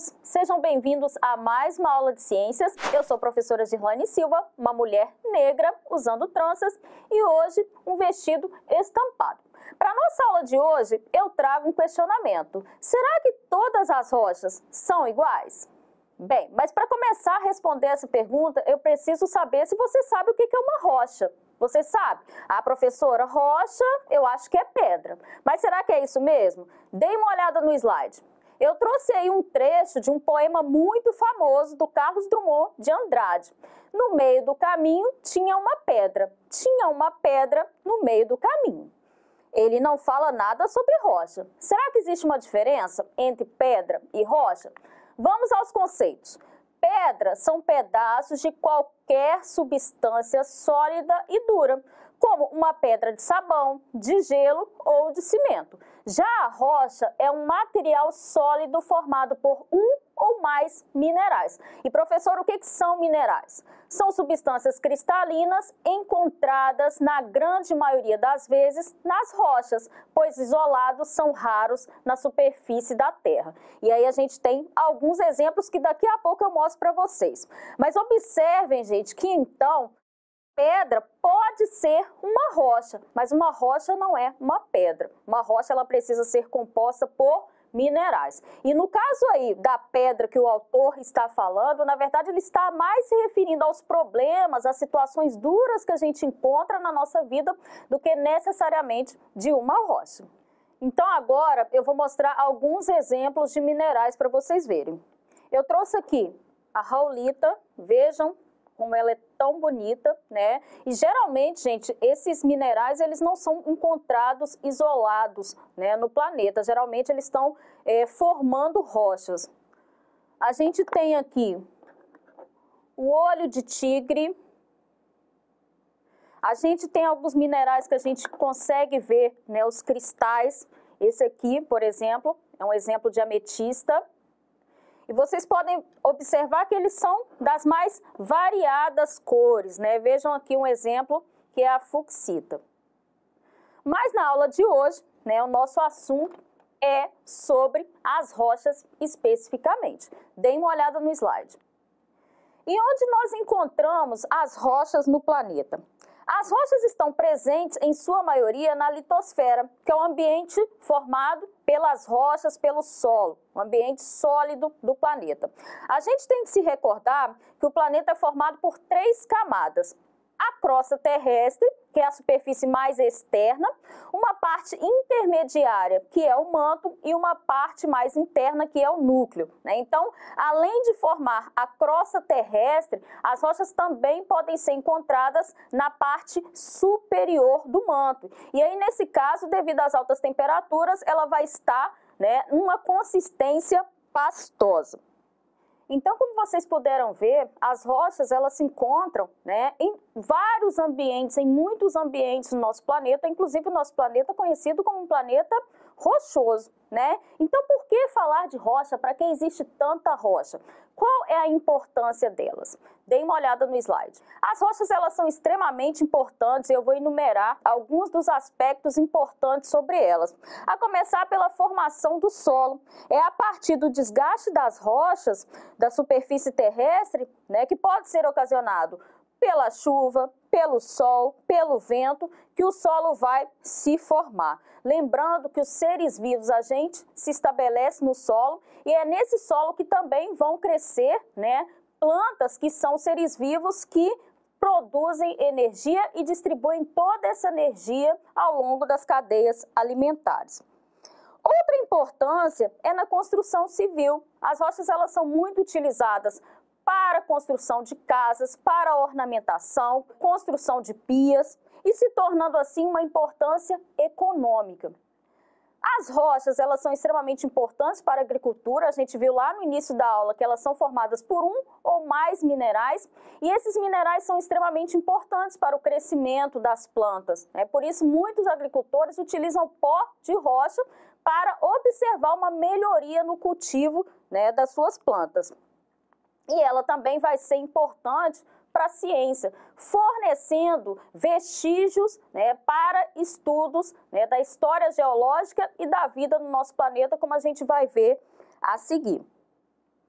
alunos, sejam bem-vindos a mais uma aula de ciências. Eu sou a professora Girlane Silva, uma mulher negra usando tranças e hoje um vestido estampado. Para a nossa aula de hoje, eu trago um questionamento. Será que todas as rochas são iguais? Bem, mas para começar a responder essa pergunta, eu preciso saber se você sabe o que é uma rocha. Você sabe? Ah, professora, rocha, eu acho que é pedra. Mas será que é isso mesmo? Dê uma olhada no slide. Eu trouxe aí um trecho de um poema muito famoso do Carlos Drummond de Andrade. No meio do caminho tinha uma pedra. Tinha uma pedra no meio do caminho. Ele não fala nada sobre rocha. Será que existe uma diferença entre pedra e rocha? Vamos aos conceitos. Pedras são pedaços de qualquer substância sólida e dura, como uma pedra de sabão, de gelo ou de cimento. Já a rocha é um material sólido formado por um ou mais minerais. E, professor, o que são minerais? São substâncias cristalinas encontradas, na grande maioria das vezes, nas rochas, pois isolados são raros na superfície da Terra. E aí a gente tem alguns exemplos que daqui a pouco eu mostro para vocês. Mas observem, gente, que então pedra pode ser uma rocha, mas uma rocha não é uma pedra. Uma rocha ela precisa ser composta por minerais. E no caso aí da pedra que o autor está falando, na verdade ele está mais se referindo aos problemas, às situações duras que a gente encontra na nossa vida do que necessariamente de uma rocha. Então agora eu vou mostrar alguns exemplos de minerais para vocês verem. Eu trouxe aqui a raulita, vejam como ela é tão bonita, né? E geralmente, gente, esses minerais, eles não são encontrados isolados, né, no planeta. Geralmente, eles estão formando rochas. A gente tem aqui o olho de tigre. A gente tem alguns minerais que a gente consegue ver, né, os cristais. Esse aqui, por exemplo, é um exemplo de ametista. E vocês podem observar que eles são das mais variadas cores, né? Vejam aqui um exemplo que é a fucsita. Mas na aula de hoje, né, o nosso assunto é sobre as rochas especificamente. Deem uma olhada no slide. E onde nós encontramos as rochas no planeta? As rochas estão presentes, em sua maioria, na litosfera, que é um ambiente formado pelas rochas, pelo solo, um ambiente sólido do planeta. A gente tem que se recordar que o planeta é formado por 3 camadas. A crosta terrestre, que é a superfície mais externa, uma parte intermediária, que é o manto, e uma parte mais interna, que é o núcleo, né? Então, além de formar a crosta terrestre, as rochas também podem ser encontradas na parte superior do manto. E aí, nesse caso, devido às altas temperaturas, ela vai estar, né, numa consistência pastosa. Então, como vocês puderam ver, as rochas elas se encontram, né, em vários ambientes, em muitos ambientes do nosso planeta, inclusive o nosso planeta é conhecido como um planeta rochoso, né? Então, por que falar de rocha? Para que existe tanta rocha? Qual é a importância delas? Deem uma olhada no slide. As rochas elas são extremamente importantes e eu vou enumerar alguns dos aspectos importantes sobre elas. A começar pela formação do solo. É a partir do desgaste das rochas, da superfície terrestre, né, que pode ser ocasionado pela chuva, pelo sol, pelo vento, que o solo vai se formar. Lembrando que os seres vivos, a gente se estabelece no solo e é nesse solo que também vão crescer, né, plantas que são seres vivos que produzem energia e distribuem toda essa energia ao longo das cadeias alimentares. Outra importância é na construção civil. As rochas elas são muito utilizadas para a construção de casas, para a ornamentação, construção de pias e se tornando assim uma importância econômica. As rochas elas são extremamente importantes para a agricultura, a gente viu lá no início da aula que elas são formadas por um ou mais minerais e esses minerais são extremamente importantes para o crescimento das plantas. Por isso muitos agricultores utilizam pó de rocha para observar uma melhoria no cultivo, né, das suas plantas. E ela também vai ser importante para a ciência, fornecendo vestígios, né, para estudos, né, da história geológica e da vida no nosso planeta, como a gente vai ver a seguir.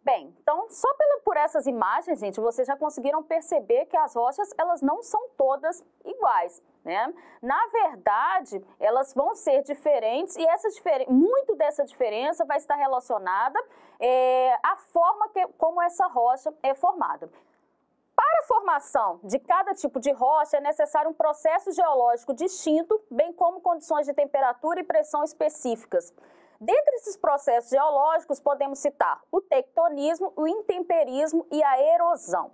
Bem, então só por essas imagens, gente, vocês já conseguiram perceber que as rochas, elas não são todas iguais, né? Na verdade, elas vão ser diferentes e muito dessa diferença vai estar relacionada à forma como essa rocha é formada. Para a formação de cada tipo de rocha é necessário um processo geológico distinto, bem como condições de temperatura e pressão específicas. Dentre esses processos geológicos, podemos citar o tectonismo, o intemperismo e a erosão.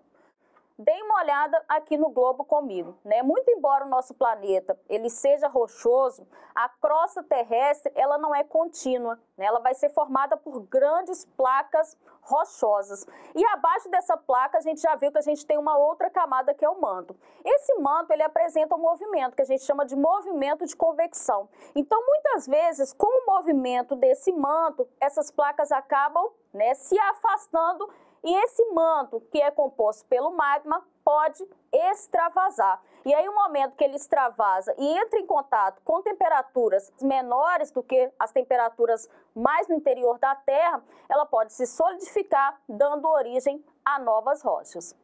Deem uma olhada aqui no globo comigo, né? Muito embora o nosso planeta ele seja rochoso, a crosta terrestre ela não é contínua, né? Ela vai ser formada por grandes placas rochosas. E abaixo dessa placa a gente já viu que a gente tem uma outra camada que é o manto. Esse manto ele apresenta um movimento que a gente chama de movimento de convecção. Então muitas vezes com o movimento desse manto, essas placas acabam, né, se afastando. E esse manto, que é composto pelo magma, pode extravasar. E aí, no momento que ele extravasa e entra em contato com temperaturas menores do que as temperaturas mais no interior da Terra, ela pode se solidificar, dando origem a novas rochas.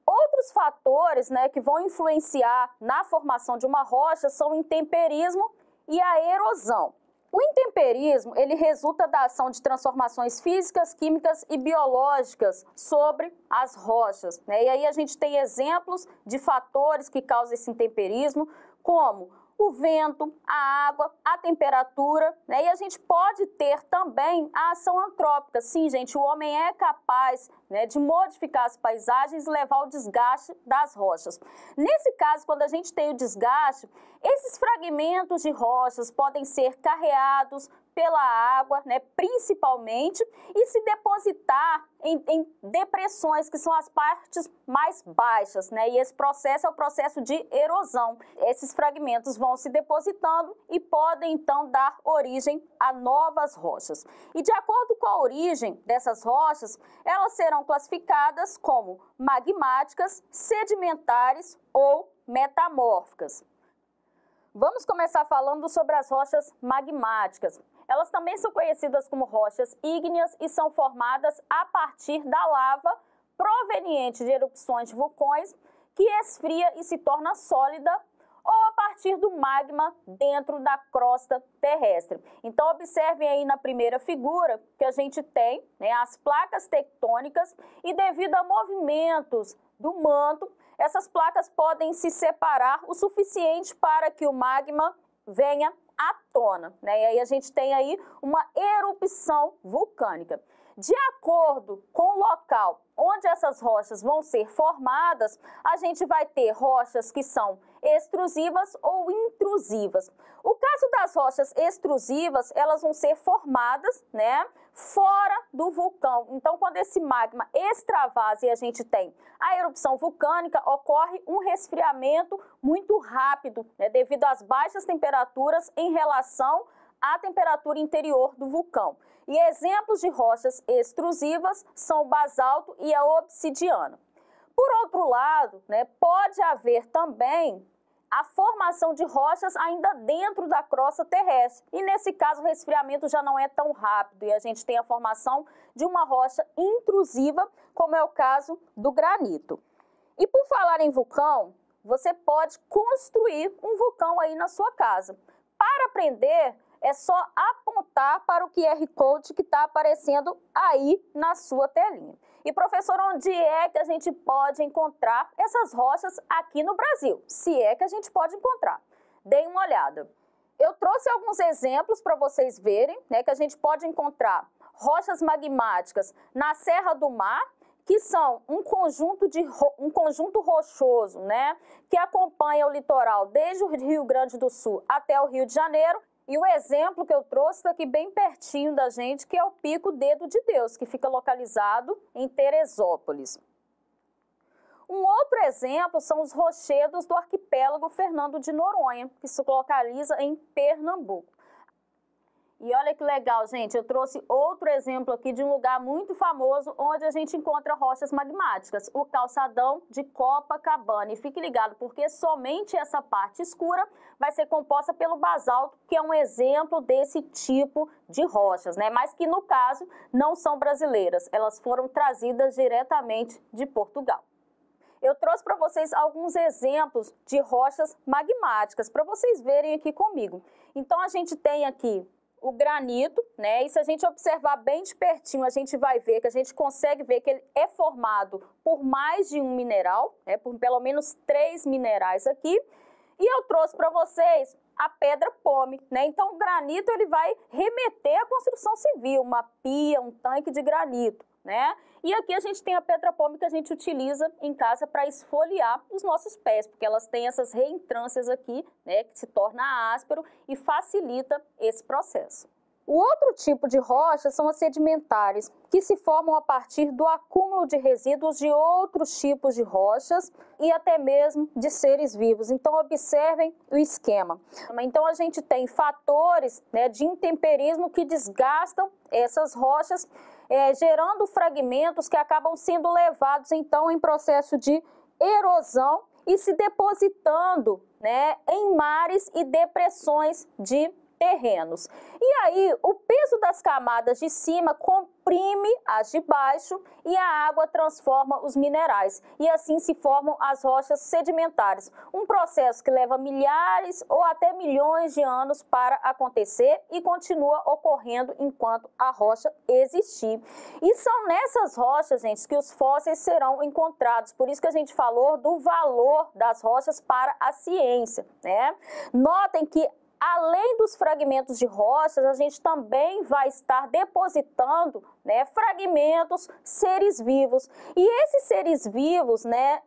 Outros fatores, né, que vão influenciar na formação de uma rocha são o intemperismo e a erosão. O intemperismo, ele resulta da ação de transformações físicas, químicas e biológicas sobre as rochas, né? E aí a gente tem exemplos de fatores que causam esse intemperismo, como o vento, a água, a temperatura, né? E a gente pode ter também a ação antrópica. Sim, gente, o homem é capaz, né, de modificar as paisagens e levar ao desgaste das rochas. Nesse caso, quando a gente tem o desgaste, esses fragmentos de rochas podem ser carreados pela água, né, principalmente, e se depositar em depressões, que são as partes mais baixas, né? E esse processo é o processo de erosão. Esses fragmentos vão se depositando e podem, então, dar origem a novas rochas. E de acordo com a origem dessas rochas, elas serão classificadas como magmáticas, sedimentares ou metamórficas. Vamos começar falando sobre as rochas magmáticas. Elas também são conhecidas como rochas ígneas e são formadas a partir da lava proveniente de erupções de vulcões que esfria e se torna sólida ou a partir do magma dentro da crosta terrestre. Então, observem aí na primeira figura que a gente tem, né, as placas tectônicas e devido a movimentos do manto, essas placas podem se separar o suficiente para que o magma venha à tona, né? E aí a gente tem aí uma erupção vulcânica. De acordo com o local onde essas rochas vão ser formadas, a gente vai ter rochas que são extrusivas ou intrusivas. O caso das rochas extrusivas, elas vão ser formadas, né, fora do vulcão. Então, quando esse magma extravasa e a gente tem a erupção vulcânica, ocorre um resfriamento muito rápido, né, devido às baixas temperaturas em relação à temperatura interior do vulcão. E exemplos de rochas extrusivas são o basalto e a obsidiana. Por outro lado, né, pode haver também a formação de rochas ainda dentro da crosta terrestre. E nesse caso o resfriamento já não é tão rápido e a gente tem a formação de uma rocha intrusiva, como é o caso do granito. E por falar em vulcão, você pode construir um vulcão aí na sua casa. Para aprender, é só apontar para o QR Code que está aparecendo aí na sua telinha. E, professor, onde é que a gente pode encontrar essas rochas aqui no Brasil? Se é que a gente pode encontrar. Deem uma olhada. Eu trouxe alguns exemplos para vocês verem, né, que a gente pode encontrar rochas magmáticas na Serra do Mar, que são um conjunto rochoso, né, que acompanha o litoral desde o Rio Grande do Sul até o Rio de Janeiro. E o exemplo que eu trouxe está aqui bem pertinho da gente, que é o Pico Dedo de Deus, que fica localizado em Teresópolis. Um outro exemplo são os rochedos do arquipélago Fernando de Noronha, que se localiza em Pernambuco. E olha que legal, gente, eu trouxe outro exemplo aqui de um lugar muito famoso onde a gente encontra rochas magmáticas, o calçadão de Copacabana. E fique ligado, porque somente essa parte escura vai ser composta pelo basalto, que é um exemplo desse tipo de rochas, né? Mas que no caso não são brasileiras, elas foram trazidas diretamente de Portugal. Eu trouxe para vocês alguns exemplos de rochas magmáticas, para vocês verem aqui comigo. Então a gente tem aqui o granito, né? E se a gente observar bem de pertinho, a gente vai ver que a gente consegue ver que ele é formado por mais de um mineral, né? Por pelo menos 3 minerais aqui. E eu trouxe para vocês a pedra pómez, né? Então o granito ele vai remeter à construção civil, uma pia, um tanque de granito, né? E aqui a gente tem a pedra pómez que a gente utiliza em casa para esfoliar os nossos pés, porque elas têm essas reentrâncias aqui, né, que se torna áspero e facilita esse processo. O outro tipo de rochas são as sedimentares, que se formam a partir do acúmulo de resíduos de outros tipos de rochas e até mesmo de seres vivos. Então, observem o esquema. Então, a gente tem fatores, né, de intemperismo que desgastam essas rochas, gerando fragmentos que acabam sendo levados, então, em processo de erosão e se depositando, né, em mares e depressões de terrenos. E aí, o peso das camadas de cima comprime as de baixo e a água transforma os minerais. E assim se formam as rochas sedimentares. Um processo que leva milhares ou até milhões de anos para acontecer e continua ocorrendo enquanto a rocha existir. E são nessas rochas, gente, que os fósseis serão encontrados. Por isso que a gente falou do valor das rochas para a ciência, né? Notem que além dos fragmentos de rochas, a gente também vai estar depositando, né, fragmentos, seres vivos. E esses seres vivos, né,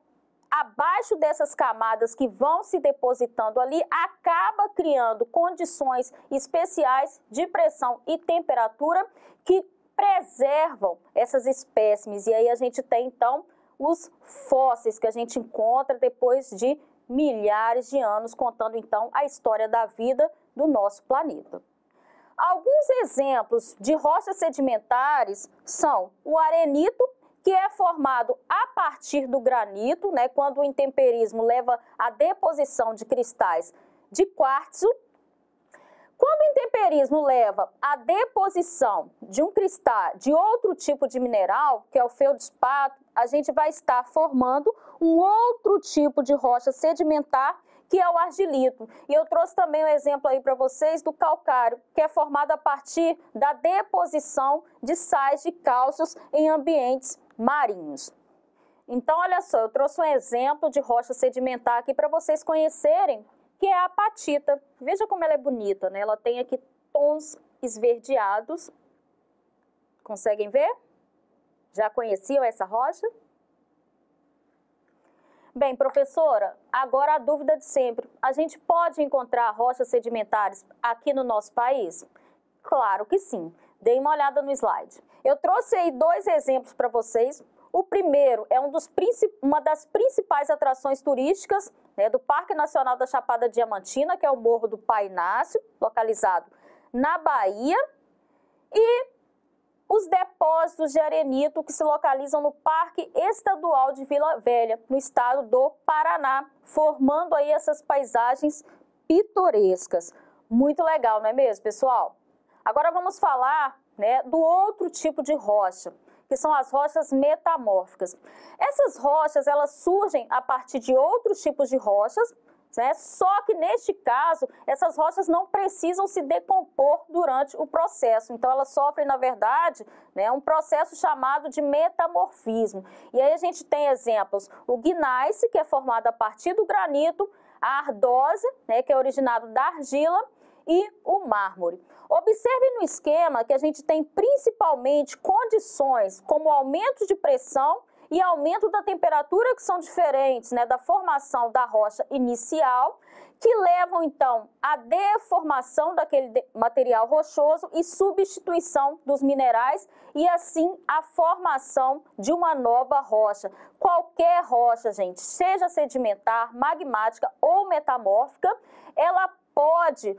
abaixo dessas camadas que vão se depositando ali, acaba criando condições especiais de pressão e temperatura que preservam essas espécimes. E aí a gente tem, então, os fósseis que a gente encontra depois de milhares de anos, contando então a história da vida do nosso planeta. Alguns exemplos de rochas sedimentares são o arenito, que é formado a partir do granito, né, quando o intemperismo leva à deposição de cristais de quartzo. Quando o intemperismo leva à deposição de um cristal de outro tipo de mineral, que é o feldspato, a gente vai estar formando um outro tipo de rocha sedimentar, que é o argilito. E eu trouxe também um exemplo aí para vocês do calcário, que é formado a partir da deposição de sais de cálcios em ambientes marinhos. Então, olha só, eu trouxe um exemplo de rocha sedimentar aqui para vocês conhecerem, que é a apatita. Veja como ela é bonita, né? Ela tem aqui tons esverdeados. Conseguem ver? Já conheciam essa rocha? Bem, professora, agora a dúvida de sempre. A gente pode encontrar rochas sedimentares aqui no nosso país? Claro que sim. Deem uma olhada no slide. Eu trouxe aí 2 exemplos para vocês. O primeiro é uma das principais atrações turísticas, né, do Parque Nacional da Chapada Diamantina, que é o Morro do Painácio, localizado na Bahia, e os depósitos de arenito que se localizam no Parque Estadual de Vila Velha, no estado do Paraná, formando aí essas paisagens pitorescas. Muito legal, não é mesmo, pessoal? Agora vamos falar, né, do outro tipo de rocha, que são as rochas metamórficas. Essas rochas, elas surgem a partir de outros tipos de rochas, né? Só que neste caso, essas rochas não precisam se decompor durante o processo. Então, elas sofrem, na verdade, né, um processo chamado de metamorfismo. E aí a gente tem exemplos, o gneiss, que é formado a partir do granito, a ardósia, né, que é originado da argila, e o mármore. Observe no esquema que a gente tem principalmente condições como aumento de pressão e aumento da temperatura, que são diferentes, né, da formação da rocha inicial, que levam então à deformação daquele material rochoso e substituição dos minerais e assim a formação de uma nova rocha. Qualquer rocha, gente, seja sedimentar, magmática ou metamórfica, ela pode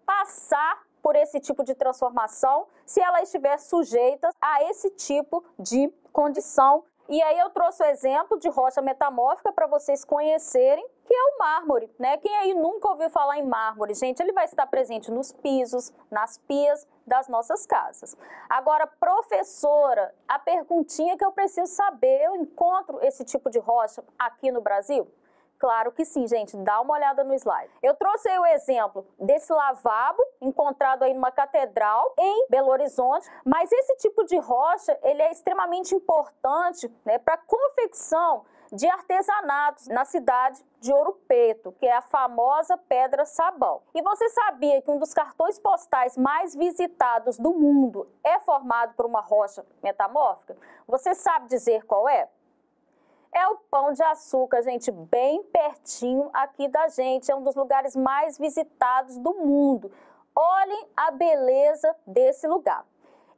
passar por esse tipo de transformação se ela estiver sujeita a esse tipo de condição. E aí eu trouxe o exemplo de rocha metamórfica para vocês conhecerem, que é o mármore, né? Quem aí nunca ouviu falar em mármore? Gente, ele vai estar presente nos pisos, nas pias das nossas casas. Agora, professora, a perguntinha que eu preciso saber, eu encontro esse tipo de rocha aqui no Brasil? Claro que sim, gente, dá uma olhada no slide. Eu trouxe aí o exemplo desse lavabo encontrado aí numa catedral em Belo Horizonte, mas esse tipo de rocha, ele é extremamente importante, né, para a confecção de artesanatos na cidade de Ouro Preto, que é a famosa Pedra Sabão. E você sabia que um dos cartões postais mais visitados do mundo é formado por uma rocha metamórfica? Você sabe dizer qual é? É o Pão de Açúcar, gente, bem pertinho aqui da gente. É um dos lugares mais visitados do mundo. Olhem a beleza desse lugar.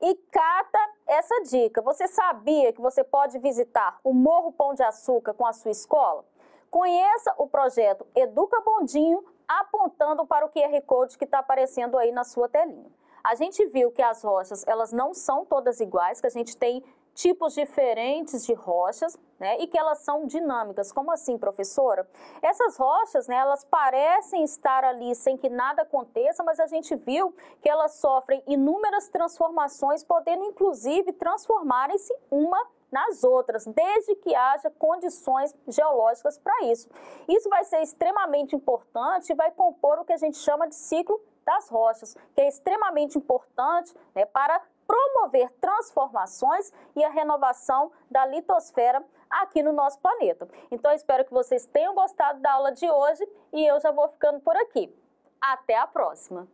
E cata essa dica. Você sabia que você pode visitar o Morro Pão de Açúcar com a sua escola? Conheça o projeto Educa Bondinho, apontando para o QR Code que está aparecendo aí na sua telinha. A gente viu que as rochas, elas não são todas iguais, que a gente tem tipos diferentes de rochas, né, e que elas são dinâmicas. Como assim, professora? Essas rochas, né, elas parecem estar ali sem que nada aconteça, mas a gente viu que elas sofrem inúmeras transformações, podendo inclusive transformarem-se uma nas outras, desde que haja condições geológicas para isso. Isso vai ser extremamente importante e vai compor o que a gente chama de ciclo das rochas, que é extremamente importante, né, para promover transformações e a renovação da litosfera aqui no nosso planeta. Então, eu espero que vocês tenham gostado da aula de hoje e eu já vou ficando por aqui. Até a próxima!